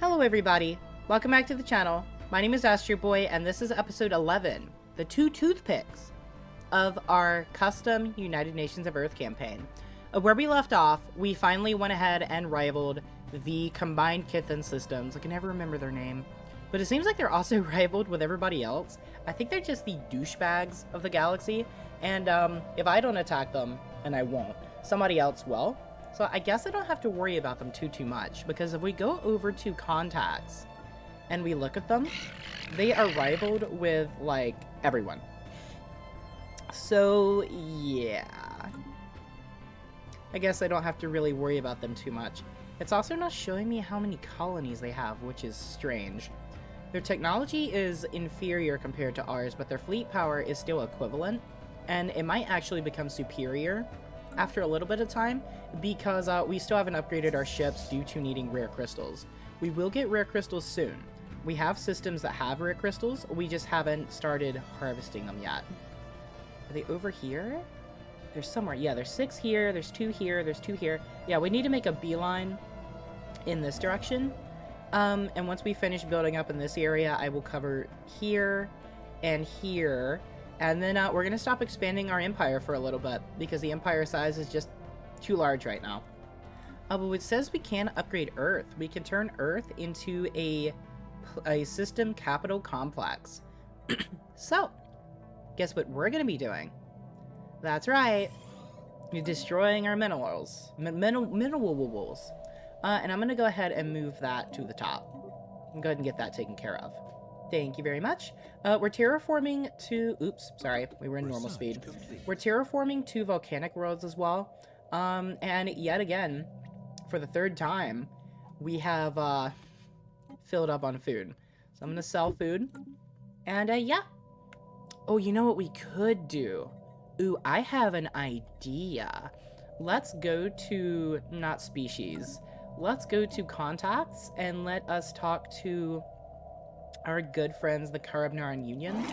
Hello everybody, welcome back to the channel. My name is Astro Boy and this is episode 11, the 2 toothpicks of our custom United Nations of Earth campaign. Where we left off, we finally went ahead and rivaled the combined Kithen systems. I can never remember their name, but it seems like they're also rivaled with everybody else. I think they're just the douchebags of the galaxy, and if I don't attack them, and I won't, somebody else will. So I guess I don't have to worry about them too much, because if we go over to contacts and we look at them, they are rivaled with, like, everyone. So, yeah. I guess I don't have to really worry about them too much. It's also not showing me how many colonies they have, which is strange. Their technology is inferior compared to ours, but their fleet power is still equivalent, and it might actually become superior after a little bit of time, because we still haven't upgraded our ships due to needing rare crystals. We will get rare crystals soon. We have systems that have rare crystals, we just haven't started harvesting them yet. Are they over here? There's somewhere. Yeah, there's 6 here, there's 2 here, there's 2 here. Yeah, we need to make a beeline in this direction. And once we finish building up in this area, I will cover here and here. And then we're going to stop expanding our empire for a little bit, because the empire size is just too large right now. But it says we can upgrade Earth. We can turn Earth into a system capital complex. So, guess what we're going to be doing? That's right. You're destroying our minerals. Minerals. And I'm going to go ahead and move that to the top. And go ahead and get that taken care of. Thank you very much. We're terraforming 2... Oops, sorry. We were in normal speed. We're terraforming 2 volcanic worlds as well. And yet again, for the 3rd time, we have filled up on food. So I'm going to sell food. And yeah. Oh, you know what we could do? Ooh, I have an idea. Let's go to... Not species. Let's go to contacts and let us talk to our good friends, the Karabnaran Union,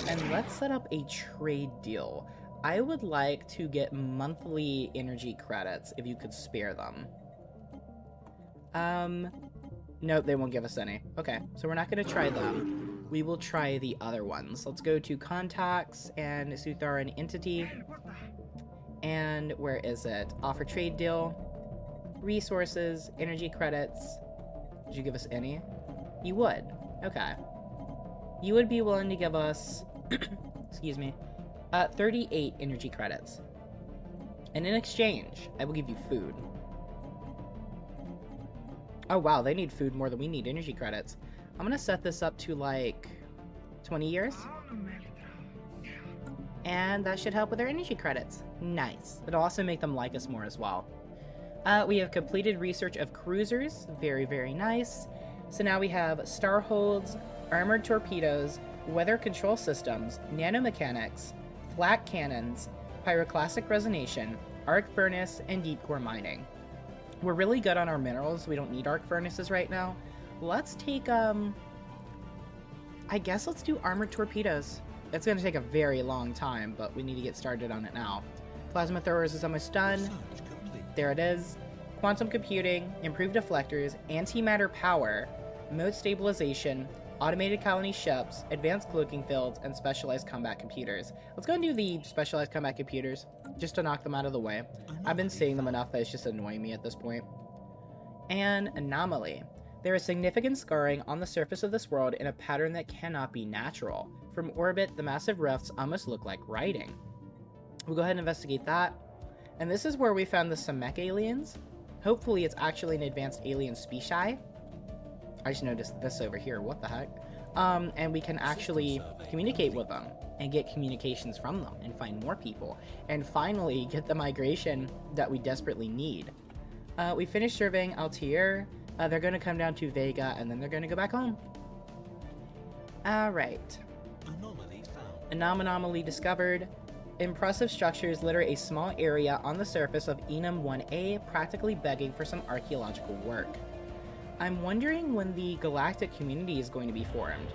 and let's set up a trade deal. I would like to get monthly energy credits, if you could spare them. Nope, they won't give us any. Okay, so we're not going to try them. We will try the other ones. Let's go to contacts and Sutharan entity. And where is it? Offer trade deal. Resources, energy credits. Did you give us any? You would. Okay. You would be willing to give us, excuse me, 38 energy credits. And in exchange, I will give you food. Oh wow, they need food more than we need energy credits. I'm gonna set this up to like 20 years. And that should help with their energy credits. Nice. It'll also make them like us more as well. We have completed research of cruisers. Very, very nice. So now we have starholds, armored torpedoes, weather control systems, nanomechanics, flak cannons, pyroclastic resonation, arc furnace, and deep core mining. We're really good on our minerals. We don't need arc furnaces right now. Let's take, I guess let's do armored torpedoes. It's going to take a very long time, but we need to get started on it now. Plasma throwers is almost done. There it is. Quantum computing, improved deflectors, antimatter power, mode stabilization, automated colony ships, advanced cloaking fields, and specialized combat computers. Let's go and do the specialized combat computers, just to knock them out of the way. I've been seeing them enough that it's just annoying me at this point. And anomaly. There is significant scarring on the surface of this world in a pattern that cannot be natural. From orbit, the massive rifts almost look like writing. We'll go ahead and investigate that. And this is where we found the Samek aliens. Hopefully it's actually an advanced alien species. I just noticed this over here, what the heck? And we can actually communicate with them and get communications from them and find more people. And finally get the migration that we desperately need. We finished surveying Altair. They're going to come down to Vega and then they're going to go back home. Alright. Anomaly discovered. Impressive structures litter a small area on the surface of Enum 1A, practically begging for some archaeological work. I'm wondering when the galactic community is going to be formed.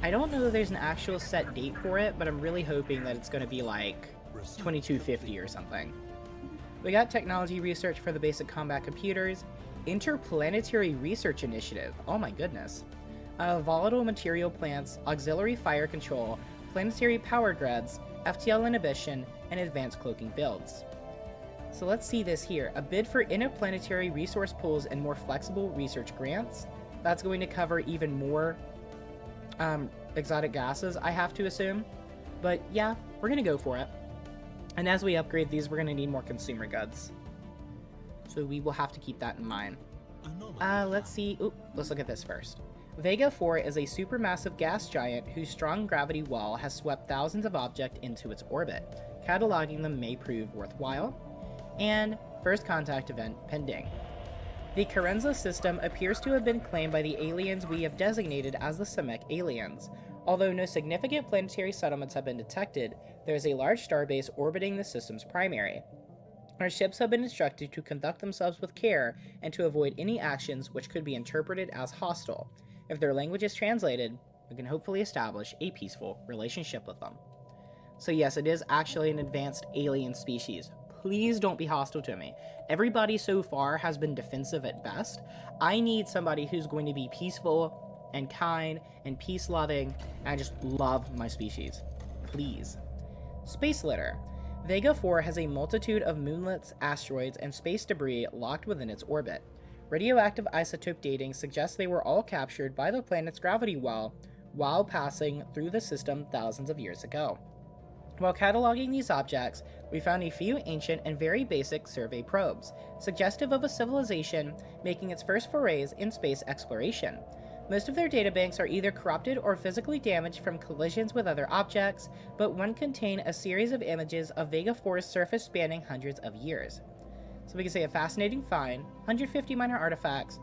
I don't know that there's an actual set date for it, but I'm really hoping that it's going to be like 2250 or something. We got technology research for the basic combat computers, Interplanetary Research Initiative. Oh my goodness. Volatile material plants, auxiliary fire control, planetary power grids, FTL inhibition, and advanced cloaking builds. So let's see this here. A bid for interplanetary resource pools and more flexible research grants. That's going to cover even more exotic gases, I have to assume. But yeah, we're going to go for it. And as we upgrade these, we're going to need more consumer goods. So we will have to keep that in mind. Let's see. Ooh, let's look at this first. Vega 4 is a supermassive gas giant whose strong gravity well has swept thousands of objects into its orbit. Cataloging them may prove worthwhile. And first contact event pending. The Carenza system appears to have been claimed by the aliens we have designated as the Semic aliens. Although no significant planetary settlements have been detected, there is a large starbase orbiting the system's primary. Our ships have been instructed to conduct themselves with care and to avoid any actions which could be interpreted as hostile. If their language is translated, we can hopefully establish a peaceful relationship with them. So yes, it is actually an advanced alien species. Please don't be hostile to me. Everybody so far has been defensive at best. I need somebody who's going to be peaceful and kind and peace-loving and just love my species. Please. Space litter. Vega 4 has a multitude of moonlets, asteroids, and space debris locked within its orbit. Radioactive isotope dating suggests they were all captured by the planet's gravity well while passing through the system thousands of years ago. While cataloging these objects, we found a few ancient and very basic survey probes, suggestive of a civilization making its first forays in space exploration. Most of their databanks are either corrupted or physically damaged from collisions with other objects, but one contain a series of images of Vega 4's surface spanning hundreds of years. So we can say a fascinating find, 150 minor artifacts,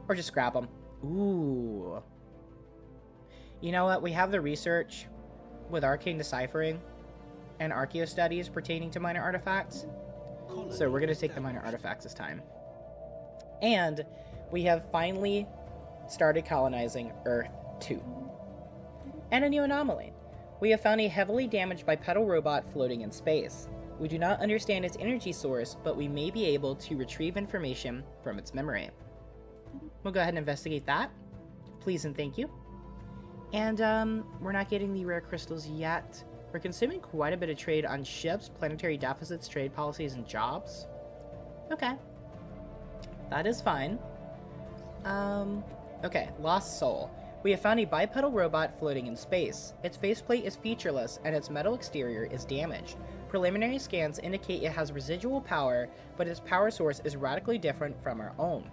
or just scrap them. Ooh. You know what? We have the research with arcane deciphering and archaeo studies pertaining to minor artifacts. So we're going to take the minor artifacts this time. And we have finally started colonizing Earth 2. And a new anomaly. We have found a heavily damaged bipedal robot floating in space. We do not understand its energy source, but we may be able to retrieve information from its memory. We'll go ahead and investigate that. Please and thank you. And we're not getting the rare crystals yet. We're consuming quite a bit of trade on ships, planetary deficits, trade policies, and jobs. Okay. That is fine. Okay, Lost Soul. We have found a bipedal robot floating in space. Its faceplate is featureless, and its metal exterior is damaged. Preliminary scans indicate it has residual power, but its power source is radically different from our own.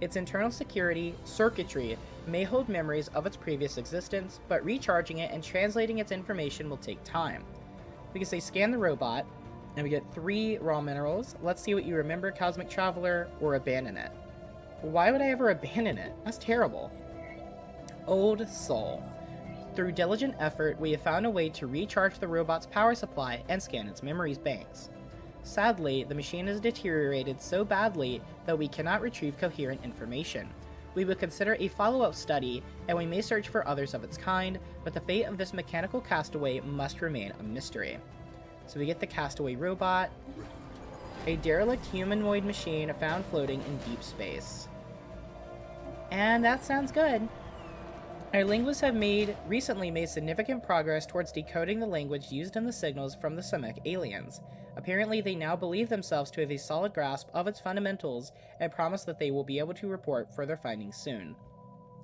Its internal circuitry may hold memories of its previous existence, but recharging it and translating its information will take time. We can say scan the robot, and we get 3 raw minerals. Let's see what you remember, Cosmic Traveler, or abandon it. Why would I ever abandon it? That's terrible. Old Soul. Through diligent effort, we have found a way to recharge the robot's power supply and scan its memories banks. Sadly, the machine has deteriorated so badly that we cannot retrieve coherent information. We will consider a follow-up study, and we may search for others of its kind, but the fate of this mechanical castaway must remain a mystery. So we get the castaway robot, a derelict humanoid machine found floating in deep space. And that sounds good. Our linguists have recently made significant progress towards decoding the language used in the signals from the Semic aliens. Apparently, they now believe themselves to have a solid grasp of its fundamentals and promise that they will be able to report further findings soon.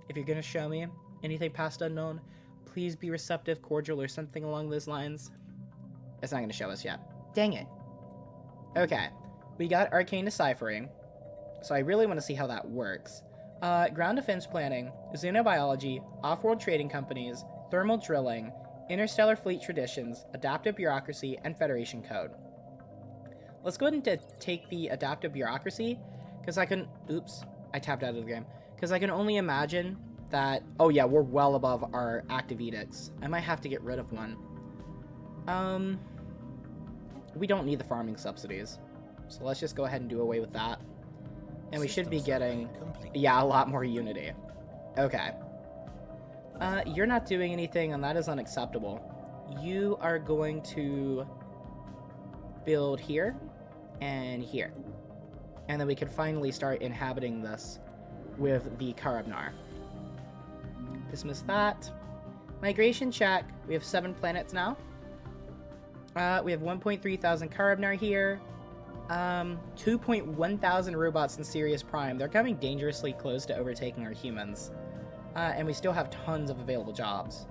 If you're going to show me anything past unknown, please be receptive, cordial, or something along those lines. It's not going to show us yet. Dang it. Okay, we got arcane deciphering, so I really want to see how that works. Ground defense planning, xenobiology, off-world trading companies, thermal drilling, interstellar fleet traditions, adaptive bureaucracy, and Federation code. Let's go ahead and take the adaptive bureaucracy, because I can... Oops, I tapped out of the game. Because I can only imagine that... Oh yeah, we're well above our active edicts. I might have to get rid of one. We don't need the farming subsidies. So let's just go ahead and do away with that. And we should be getting, yeah, a lot more unity. Okay. You're not doing anything, and that is unacceptable. You are going to build here and here. And then we can finally start inhabiting this with the Karabnar. Dismiss that. Migration check. We have 7 planets now. We have 1.3 thousand Karabnar here. 2.1 thousand robots in Sirius Prime. They're coming dangerously close to overtaking our humans. And we still have tons of available jobs.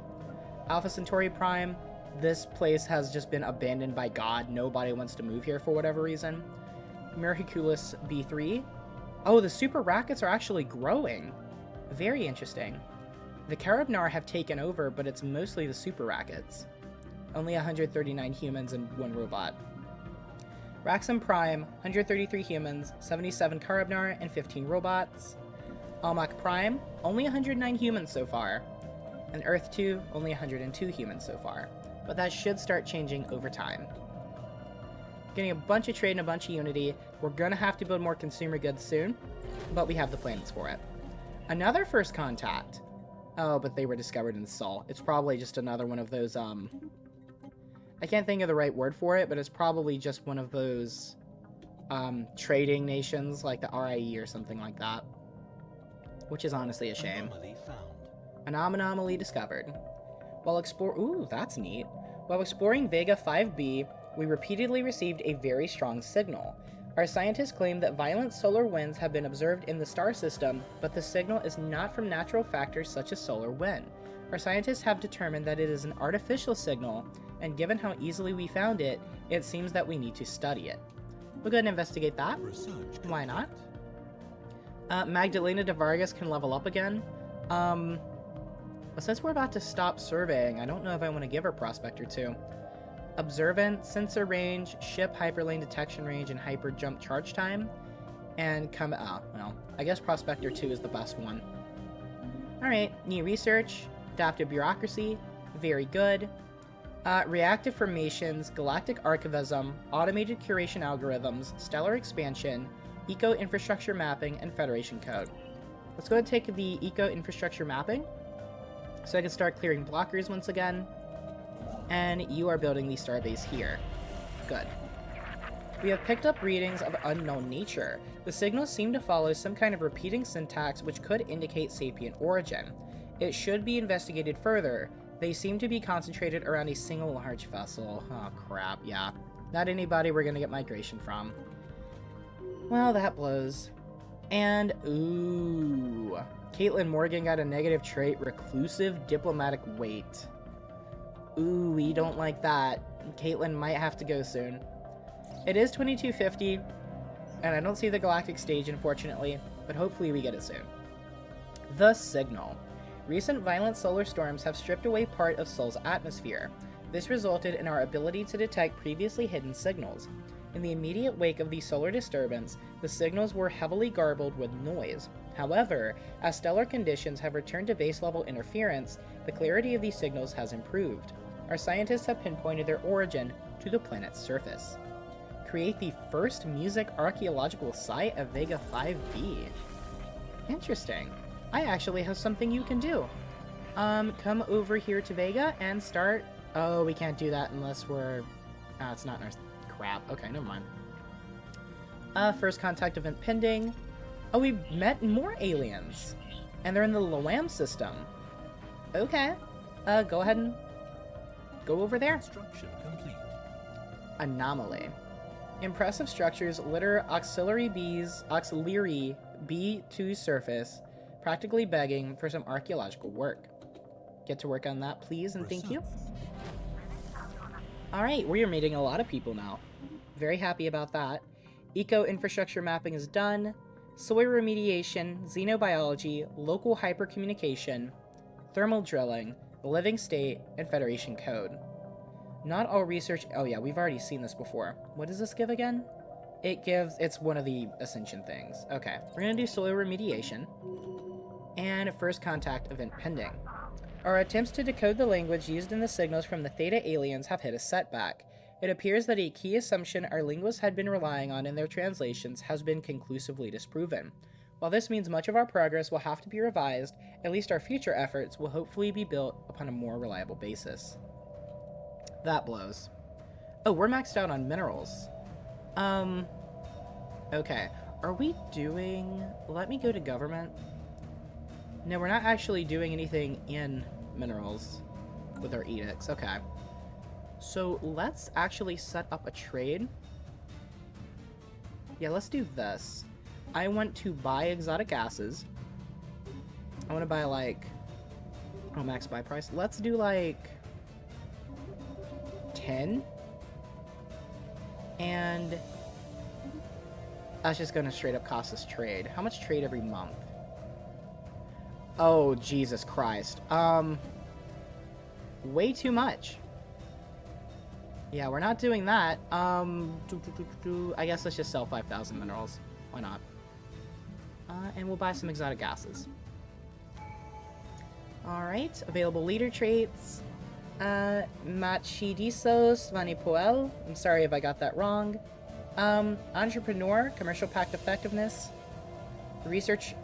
Alpha Centauri Prime. This place has just been abandoned by God. Nobody wants to move here for whatever reason. Merhiculus B3. Oh, the super rackets are actually growing. Very interesting. The Karabnar have taken over, but it's mostly the super rackets. Only 139 humans and 1 robot. Raxum Prime, 133 humans, 77 Karabnar, and 15 robots. Almach Prime, only 109 humans so far. And Earth 2, only 102 humans so far. But that should start changing over time. Getting a bunch of trade and a bunch of unity. We're gonna have to build more consumer goods soon, but we have the planets for it. Another first contact. Oh, but they were discovered in the Sol. It's probably just another one of those, I can't think of the right word for it, but it's probably just one of those, trading nations, like the RIE or something like that. Which is honestly a shame. An anomaly discovered. While ooh, that's neat. While exploring Vega 5b, we repeatedly received a very strong signal. Our scientists claim that violent solar winds have been observed in the star system, but the signal is not from natural factors such as solar wind. Our scientists have determined that it is an artificial signal, and given how easily we found it, it seems that we need to study it. We'll go ahead and investigate that. Why not? Magdalena de Vargas can level up again. But since we're about to stop surveying, I don't know if I want to give her Prospector 2. Observant, sensor range, ship hyperlane detection range, and hyper jump charge time. And well, I guess Prospector 2 is the best one. Alright, new research, adaptive bureaucracy, very good. Reactive formations, galactic archivism, automated curation algorithms, stellar expansion, eco-infrastructure mapping, and Federation code. Let's go ahead and take the eco-infrastructure mapping, so I can start clearing blockers once again. And you are building the starbase here. Good. We have picked up readings of unknown nature. The signals seem to follow some kind of repeating syntax which could indicate sapient origin. It should be investigated further. They seem to be concentrated around a single large vessel. Oh crap, yeah. Not anybody we're gonna get migration from. Well, that blows. And, ooh. Caitlin Morgan got a negative trait, reclusive diplomatic weight. Ooh, we don't like that. Caitlin might have to go soon. It is 2250, and I don't see the galactic stage, unfortunately, but hopefully we get it soon. The signal. Recent violent solar storms have stripped away part of Sol's atmosphere. This resulted in our ability to detect previously hidden signals. In the immediate wake of the solar disturbance, the signals were heavily garbled with noise. However, as stellar conditions have returned to base-level interference, the clarity of these signals has improved. Our scientists have pinpointed their origin to the planet's surface. Create the first music archaeological site of Vega 5b. Interesting. I actually have something you can do. Come over here to Vega and start... Oh, we can't do that unless we're... it's not in our... Crap. Okay, never mind. First contact event pending. Oh, we met more aliens. And they're in the Loam system. Okay. Go ahead and go over there. Construction complete. Anomaly. Impressive structures litter auxiliary B2 surface, practically begging for some archaeological work. Get to work on that, please, and thank you. Alright, we are meeting a lot of people now. Very happy about that. Eco-infrastructure mapping is done. Soil remediation, xenobiology, local hypercommunication, thermal drilling, living state, and Federation code. Not all research... Oh yeah, we've already seen this before. What does this give again? It's one of the Ascension things. Okay, we're gonna do soil remediation. And first contact event pending. Our attempts to decode the language used in the signals from the Theta aliens have hit a setback. It appears that a key assumption our linguists had been relying on in their translations has been conclusively disproven. While this means much of our progress will have to be revised, at least our future efforts will hopefully be built upon a more reliable basis. That blows. Oh, we're maxed out on minerals. Okay. Are we doing... Let me go to government. No, we're not actually doing anything in minerals with our edicts. Okay. So let's actually set up a trade. Yeah, let's do this. I want to buy exotic gases. I want to buy like... Oh, max buy price. Let's do like 10. And that's just going to straight up cost us trade. How much trade every month? Oh, Jesus Christ. Way too much. Yeah, we're not doing that. I guess let's just sell 5,000 minerals. Why not? And we'll buy some exotic gases. Alright, available leader traits. Machidisos Vanipoel. I'm sorry if I got that wrong. Entrepreneur, commercial pact effectiveness. Research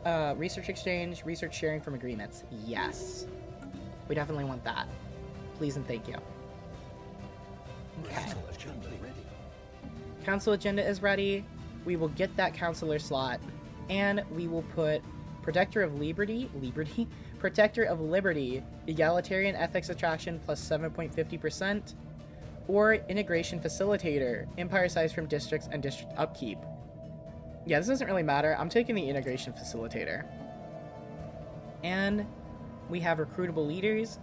exchange, research sharing from agreements. Yes. We definitely want that. Please and thank you. Okay. Council agenda is ready. We will get that counselor slot. And we will put Protector of Liberty, Protector of Liberty, Egalitarian Ethics Attraction plus 7.50%, or Integration Facilitator, Empire Size from Districts and District Upkeep. Yeah, this doesn't really matter. I'm taking the Integration Facilitator. And we have recruitable leaders.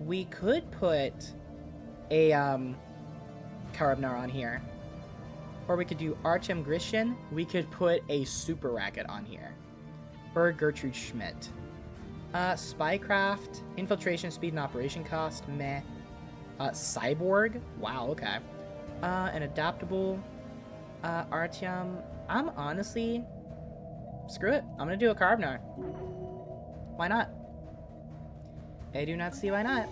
We could put a Karabnar on here. Or we could do Artem Grishin. We could put a Super Racket on here. Or Gertrude Schmidt. Spycraft, Infiltration Speed and Operation Cost, meh. Cyborg, wow, okay. An Adaptable, Artyom. I'm honestly, screw it. I'm gonna do a Karabnar. Why not? I do not see why not.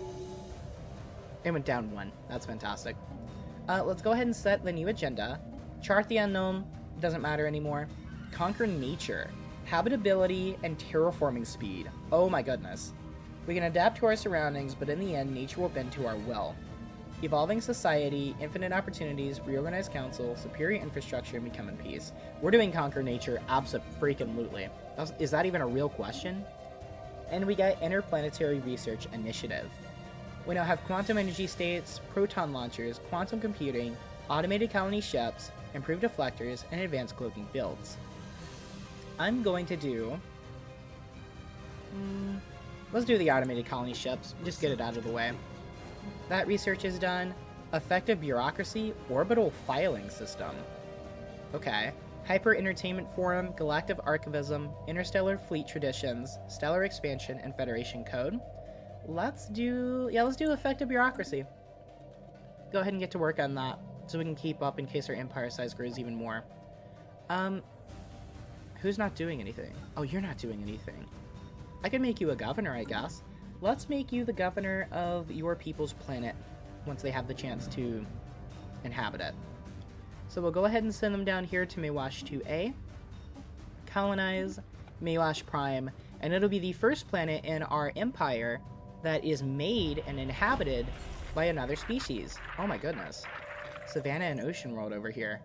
It went down 1. That's fantastic. Let's go ahead and set the new agenda. Chart the unknown, doesn't matter anymore. Conquer nature, habitability, and terraforming speed. Oh my goodness. We can adapt to our surroundings, but in the end, nature will bend to our will. Evolving society, infinite opportunities, reorganized council, superior infrastructure, and become in peace. We're doing conquer nature abso-freaking-lutely. Is that even a real question? And we got interplanetary research initiative. We now have quantum energy states, proton launchers, quantum computing, automated colony ships, improved deflectors, and advanced cloaking fields. I'm going to do... let's do the automated colony ships. Just get it out of the way. That research is done. Effective bureaucracy, orbital filing system. Okay. Hyper Entertainment Forum, Galactic Archivism, Interstellar Fleet Traditions, Stellar Expansion, and Federation Code. Let's do effective bureaucracy. Go ahead and get to work on that, so we can keep up in case our empire size grows even more. Who's not doing anything? Oh, you're not doing anything. I could make you a governor, I guess. Let's make you the governor of your people's planet once they have the chance to inhabit it. So we'll go ahead and send them down here to Mewash 2A. Colonize Mewash Prime, and it'll be the first planet in our empire that is made and inhabited by another species. Oh my goodness. Savannah and Ocean World over here.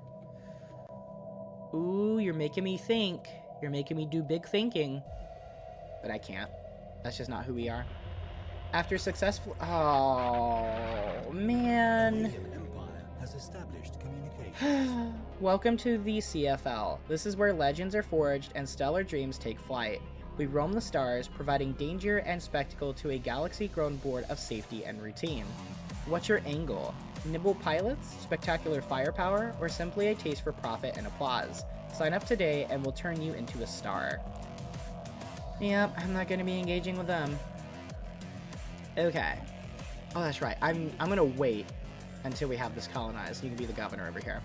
Ooh, you're making me think. You're making me do big thinking. But I can't. That's just not who we are. After successful... Oh, man. Welcome to the CFL. This is where legends are forged and stellar dreams take flight. We roam the stars, providing danger and spectacle to a galaxy-grown board of safety and routine. What's your angle? Nimble pilots, spectacular firepower, or simply a taste for profit and applause? Sign up today and we'll turn you into a star. Yep, I'm not going to be engaging with them. Okay. Oh, that's right. I'm going to wait until we have this colonized. You can be the governor over here.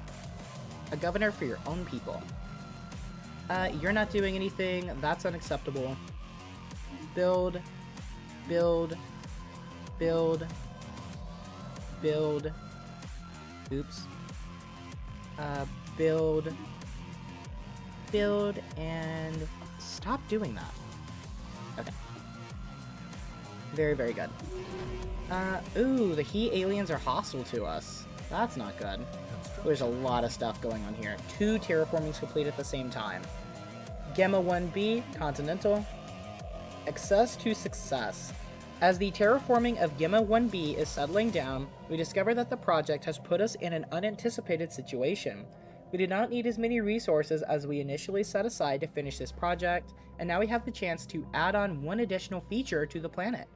A governor for your own people. You're not doing anything. That's unacceptable. Build. Build. Build. Build. Oops. Build. Build. And stop doing that. Okay. Very, very good. Ooh, the He aliens are hostile to us. That's not good. There's a lot of stuff going on here. 2 terraformings complete at the same time. Gemma 1B, Continental. Access to success. As the terraforming of Gemma 1B is settling down, we discover that the project has put us in an unanticipated situation. We did not need as many resources as we initially set aside to finish this project, and now we have the chance to add on one additional feature to the planet.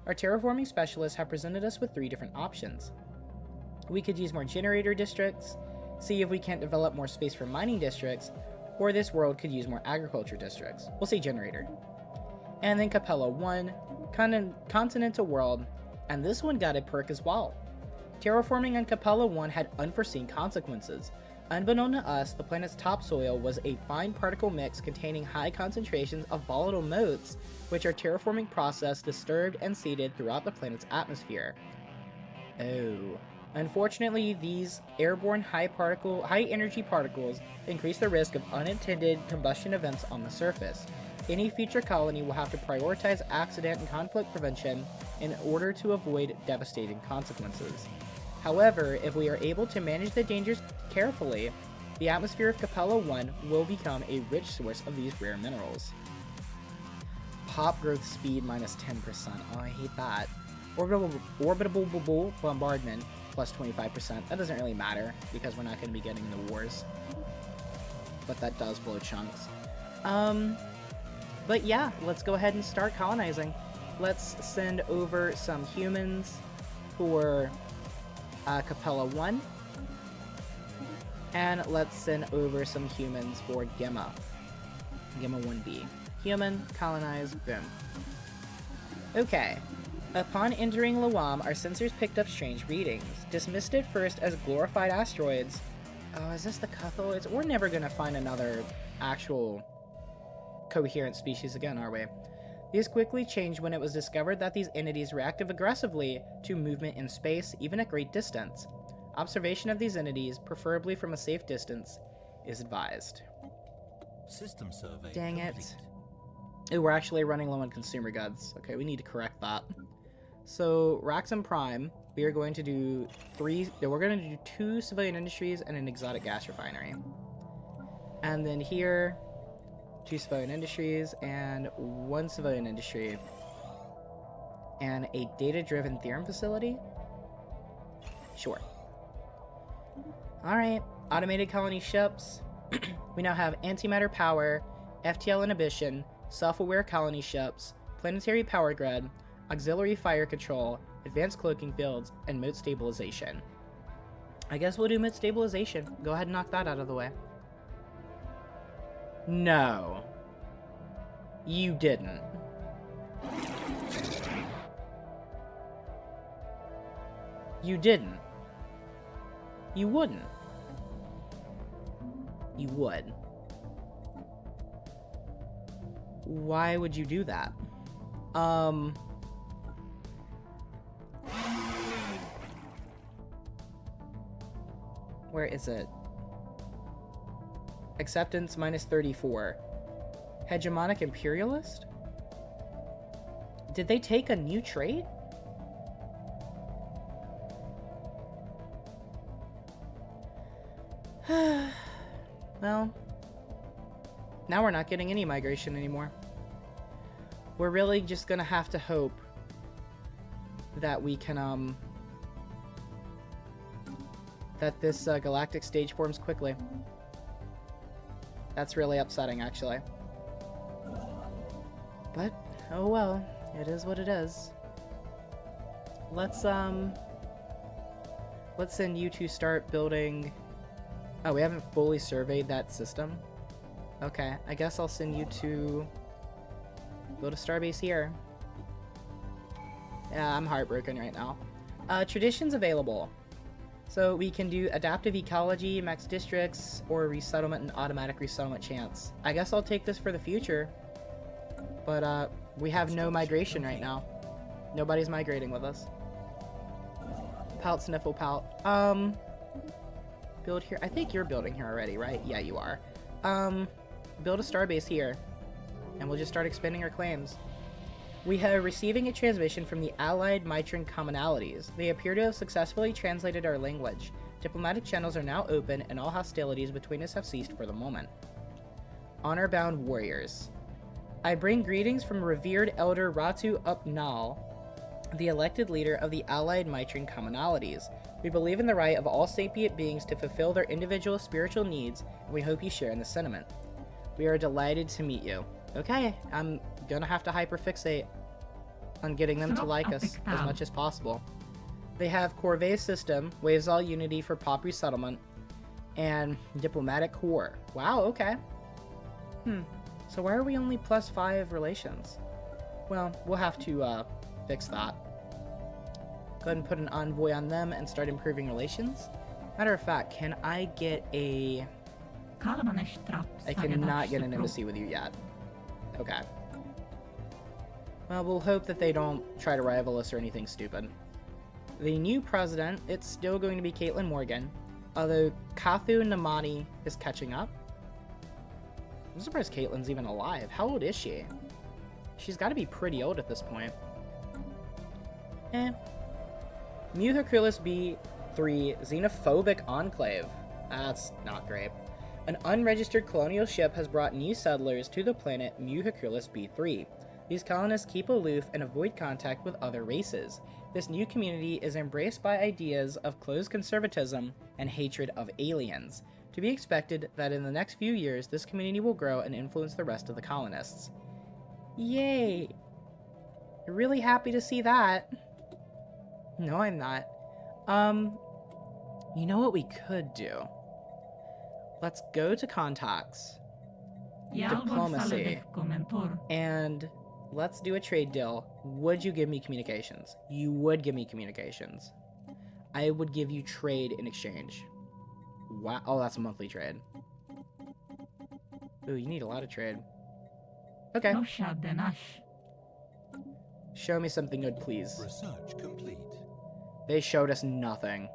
Our terraforming specialists have presented us with 3 different options. We could use more generator districts, see if we can't develop more space for mining districts, or this world could use more agriculture districts. We'll say generator. And then Capella 1, Continental World, and this one got a perk as well. Terraforming on Capella 1 had unforeseen consequences. Unbeknown to us, the planet's topsoil was a fine particle mix containing high concentrations of volatile motes, which our terraforming process disturbed and seeded throughout the planet's atmosphere. Oh. Unfortunately, these airborne high energy particles increase the risk of unintended combustion events on the surface. Any future colony will have to prioritize accident and conflict prevention in order to avoid devastating consequences. However, if we are able to manage the dangers carefully, the atmosphere of Capella 1 will become a rich source of these rare minerals. Pop growth speed minus 10%. Oh, I hate that. Orbitable bombardment plus 25%. That doesn't really matter because we're not going to be getting into wars. But that does blow chunks. But yeah, let's go ahead and start colonizing. Let's send over some humans for Capella 1. And let's send over some humans for Gemma 1B. Human, colonize, boom. Okay. Upon entering Lawam, our sensors picked up strange readings. Dismissed at first as glorified asteroids. Oh, is this the Cuthaloids? We're never gonna find another actual coherent species again, are we? These quickly changed when it was discovered that these entities reacted aggressively to movement in space, even at great distance. Observation of these entities, preferably from a safe distance, is advised. System survey Dang complete. it. Ooh, we're actually running low on consumer goods. Okay, we need to correct that. So, Raxum Prime, we are going to do 2 civilian industries and an exotic gas refinery. And then here, 2 civilian industries and 1 civilian industry. And a data-driven theorem facility? Sure. Alright, automated colony ships. We now have antimatter power, FTL inhibition, self-aware colony ships, planetary power grid, auxiliary fire control, advanced cloaking fields, and moat stabilization. I guess we'll do moat stabilization. Go ahead and knock that out of the way. No. You didn't. You didn't. You wouldn't. You would. Why would you do that? Where is it? Acceptance minus 34. Hegemonic Imperialist? Did they take a new trait? Well, now we're not getting any migration anymore. We're really just gonna have to hope that we can, that this galactic stage forms quickly. That's really upsetting, actually. But, oh well, it is what it is. Let's send you to start building... Oh, we haven't fully surveyed that system? Okay, I guess I'll send you to build a starbase here. Yeah, I'm heartbroken right now. Traditions available. So we can do adaptive ecology, max districts, or resettlement and automatic resettlement chance. I guess I'll take this for the future. But we have no migration right now. Nobody's migrating with us. Pout, sniffle, pout. Build here. I think you're building here already, right? Yeah, you are. Build a starbase here. And we'll just start expanding our claims. We are receiving a transmission from the Allied Mitran Commonalities. They appear to have successfully translated our language. Diplomatic channels are now open, and all hostilities between us have ceased for the moment. Honor-bound warriors. I bring greetings from revered Elder Ratu Upnal, the elected leader of the allied Mitran commonalities. We believe in the right of all sapient beings to fulfill their individual spiritual needs, and we hope you share in the sentiment. We are delighted to meet you. Okay, I'm gonna have to hyperfixate on getting them to like us as much as possible. They have Corvée System, Waves All Unity for Pop Resettlement, and Diplomatic Corps. Wow, okay. So why are we only +5 relations? Well, we'll have to fix that. Go ahead and put an envoy on them and start improving relations. Matter of fact, can I get a... I cannot get an embassy with you yet. Okay. Well, we'll hope that they don't try to rival us or anything stupid. The new president, it's still going to be Caitlin Morgan, although Kathu Namani is catching up. I'm surprised Caitlin's even alive. How old is she? She's got to be pretty old at this point. Mu Hercules B3 Xenophobic Enclave. That's not great. An unregistered colonial ship has brought new settlers to the planet Mu Hercules B3. These colonists keep aloof and avoid contact with other races. This new community is embraced by ideas of closed conservatism and hatred of aliens. To be expected that in the next few years, this community will grow and influence the rest of the colonists. Yay! Really happy to see that. No, I'm not. You know what we could do? Let's go to contacts. Diplomacy. And let's do a trade deal. Would you give me communications? You would give me communications. I would give you trade in exchange. Wow. Oh, that's a monthly trade. Ooh, you need a lot of trade. Okay. Show me something good, please. Research complete. They showed us nothing.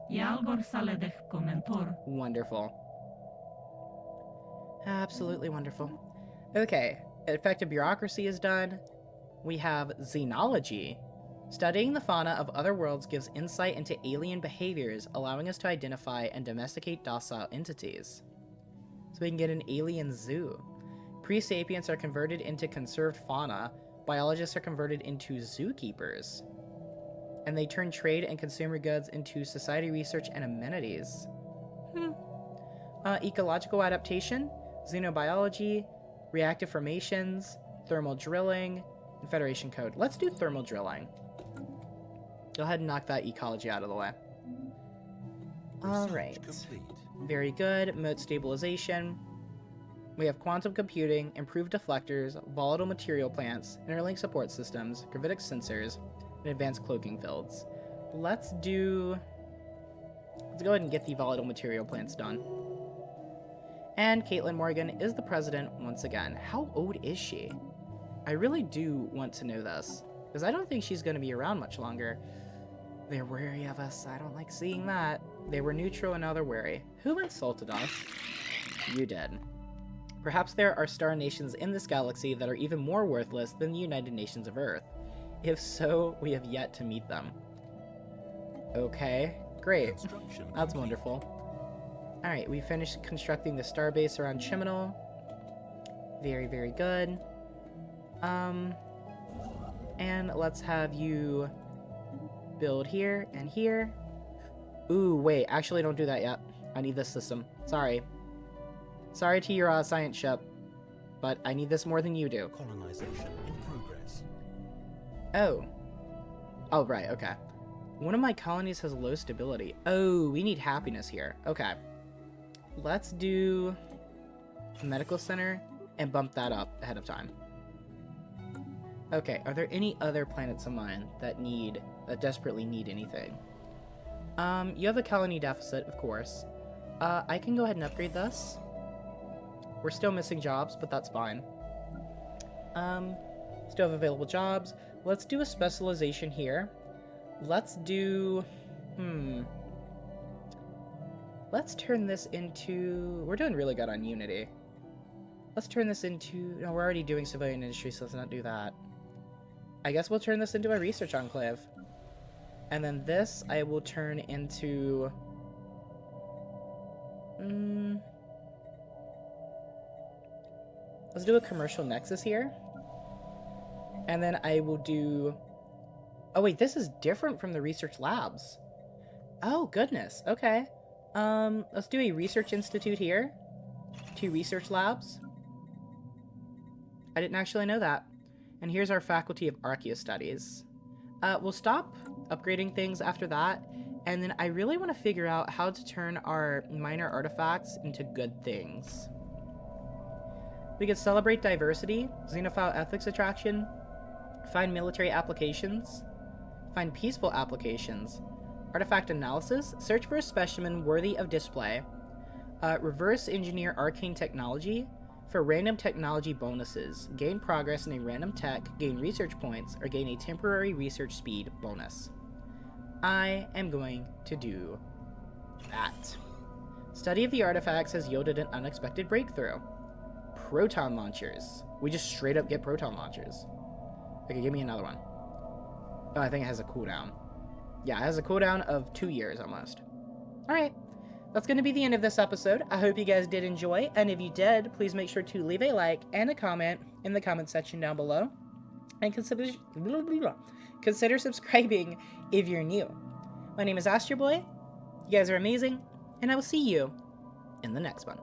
Wonderful. Absolutely wonderful. Okay, effective bureaucracy is done. We have xenology. Studying the fauna of other worlds gives insight into alien behaviors, allowing us to identify and domesticate docile entities. So we can get an alien zoo. Pre-sapients are converted into conserved fauna. Biologists are converted into zookeepers. And they turn trade and consumer goods into society research and amenities. Ecological adaptation, xenobiology, reactive formations, thermal drilling, and Federation code. Let's do thermal drilling. Go ahead and knock that ecology out of the way. Alright. Very good. Mode stabilization. We have quantum computing, improved deflectors, volatile material plants, interlink support systems, gravitic sensors, and advanced cloaking fields. Let's go ahead and get the volatile material plants done. And Caitlin Morgan is the president once again. How old is she? I really do want to know this, because I don't think she's going to be around much longer. They're wary of us. I don't like seeing that. They were neutral and now they're wary. Who insulted us? You did. Perhaps there are star nations in this galaxy that are even more worthless than the United Nations of Earth. If so, we have yet to meet them. Okay, great. That's wonderful. Alright, we finished constructing the starbase around Chiminal. Very, very good. And let's have you build here and here. Ooh, wait, actually don't do that yet. I need this system. Sorry. Sorry to your science ship, but I need this more than you do. Colonization in progress. Oh. Oh, right, okay. One of my colonies has low stability. Oh, we need happiness here. Okay. Let's do a medical center and bump that up ahead of time. Okay, are there any other planets of mine that desperately need anything? You have a colony deficit, of course. I can go ahead and upgrade this. We're still missing jobs, but that's fine. Still have available jobs. Let's do a specialization here. Let's do... Let's turn this into... We're doing really good on Unity. Let's turn this into... No, we're already doing civilian industry, so let's not do that. I guess we'll turn this into a research enclave. And then this I will turn into... Let's do a commercial nexus here. And then I will do... Oh, wait, this is different from the research labs. Oh, goodness. Okay. Let's do a research institute here. 2 research labs. I didn't actually know that. And here's our faculty of archaeostudies. We'll stop upgrading things after that. And then I really want to figure out how to turn our minor artifacts into good things. We could celebrate diversity, xenophile ethics attraction, find military applications, find peaceful applications, artifact analysis, search for a specimen worthy of display, reverse engineer arcane technology for random technology bonuses, gain progress in a random tech, gain research points, or gain a temporary research speed bonus. I am going to do that. Study of the artifacts has yielded an unexpected breakthrough. Proton launchers. We just straight up get proton launchers. Okay, give me another one. Oh, I think it has a cooldown. Yeah, it has a cooldown of 2 years almost. Alright, that's going to be the end of this episode. I hope you guys did enjoy, and if you did, please make sure to leave a like and a comment in the comment section down below. And consider subscribing if you're new. My name is Astro Boy. You guys are amazing, and I will see you in the next one.